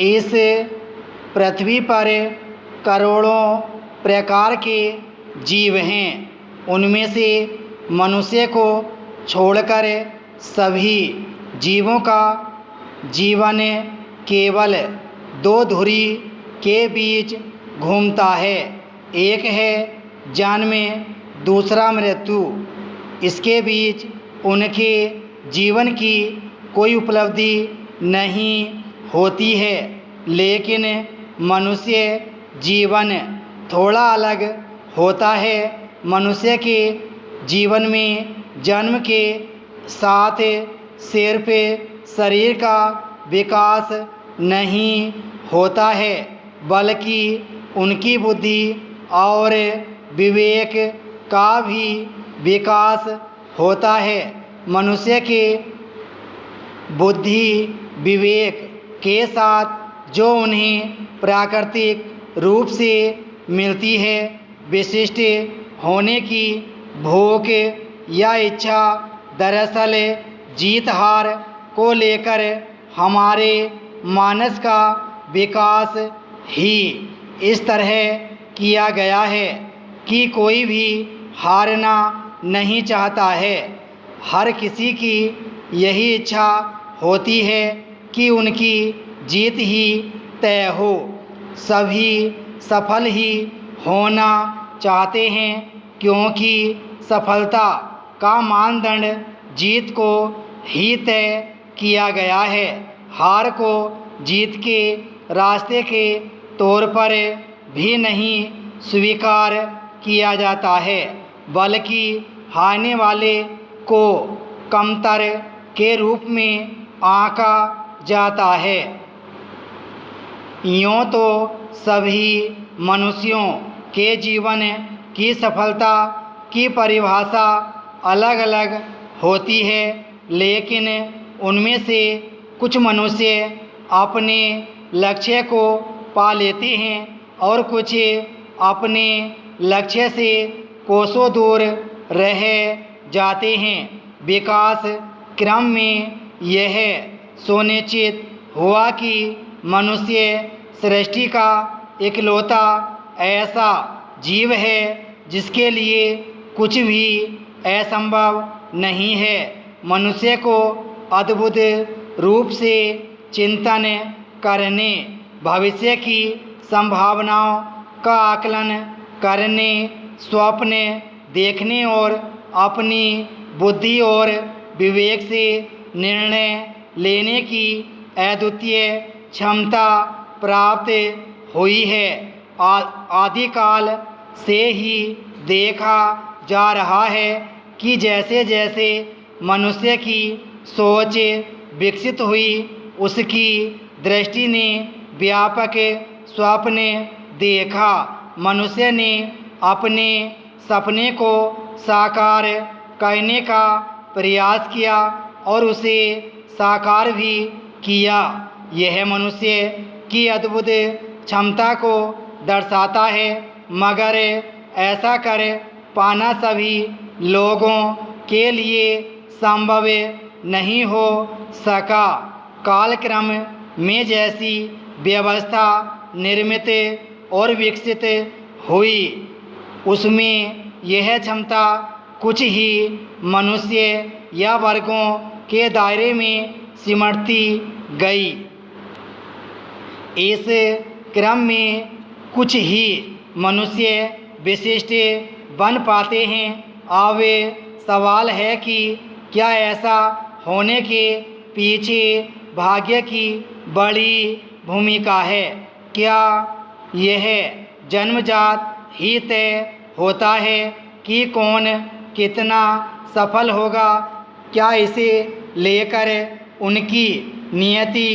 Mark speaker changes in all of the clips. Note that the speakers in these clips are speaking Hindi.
Speaker 1: इस पृथ्वी पर करोड़ों प्रकार के जीव हैं। उनमें से मनुष्य को छोड़कर सभी जीवों का जीवन केवल दो धुरी के बीच घूमता है। एक है जन्म, दूसरा मृत्यु। इसके बीच उनके जीवन की कोई उपलब्धि नहीं होती है। लेकिन मनुष्य जीवन थोड़ा अलग होता है। मनुष्य के जीवन में जन्म के साथ सिर्फ शरीर का विकास नहीं होता है, बल्कि उनकी बुद्धि और विवेक का भी विकास होता है। मनुष्य के बुद्धि विवेक के साथ जो उन्हें प्राकृतिक रूप से मिलती है, विशिष्ट होने की भूख या इच्छा, दरअसल जीत हार को लेकर हमारे मानस का विकास ही इस तरह किया गया है कि कोई भी हारना नहीं चाहता है। हर किसी की यही इच्छा होती है कि उनकी जीत ही तय हो। सभी सफल ही होना चाहते हैं, क्योंकि सफलता का मानदंड जीत को ही तय किया गया है। हार को जीत के रास्ते के तौर पर भी नहीं स्वीकार किया जाता है, बल्कि हारने वाले को कमतर के रूप में आंका जाता है। यूँ तो सभी मनुष्यों के जीवन की सफलता की परिभाषा अलग अलग होती है, लेकिन उनमें से कुछ मनुष्य अपने लक्ष्य को पा लेते हैं और कुछ अपने लक्ष्य से कोसों दूर रह जाते हैं। विकास क्रम में यह सुनिश्चित हुआ कि मनुष्य सृष्टि का इकलौता ऐसा जीव है जिसके लिए कुछ भी असंभव नहीं है। मनुष्य को अद्भुत रूप से चिंतन करने, भविष्य की संभावनाओं का आकलन करने, स्वप्न देखने और अपनी बुद्धि और विवेक से निर्णय लेने की अद्वितीय क्षमता प्राप्त हुई है। आदिकाल से ही देखा जा रहा है कि जैसे जैसे मनुष्य की सोच विकसित हुई, उसकी दृष्टि ने व्यापक स्वप्न देखा। मनुष्य ने अपने सपने को साकार करने का प्रयास किया और उसे साकार भी किया। यह मनुष्य की अद्भुत क्षमता को दर्शाता है, मगर ऐसा कर पाना सभी लोगों के लिए संभव नहीं हो सका। कालक्रम में जैसी व्यवस्था निर्मित और विकसित हुई, उसमें यह क्षमता कुछ ही मनुष्य या वर्गों के दायरे में सिमटती गई। इस क्रम में कुछ ही मनुष्य विशिष्ट बन पाते हैं। अब सवाल है कि क्या ऐसा होने के पीछे भाग्य की बड़ी भूमिका है? क्या यह जन्मजात ही तय होता है कि कौन कितना सफल होगा? क्या इसे लेकर उनकी नियति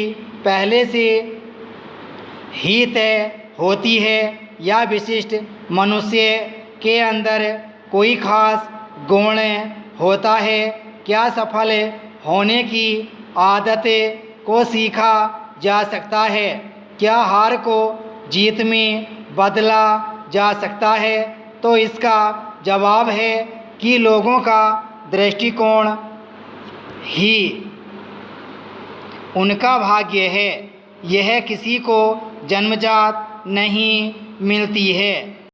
Speaker 1: पहले से ही तय होती है, या विशिष्ट मनुष्य के अंदर कोई खास गुण होता है? क्या सफल होने की आदत को सीखा जा सकता है? क्या हार को जीत में बदला जा सकता है? तो इसका जवाब है कि लोगों का दृष्टिकोण ही उनका भाग्य है। यह किसी को जन्मजात नहीं मिलती है।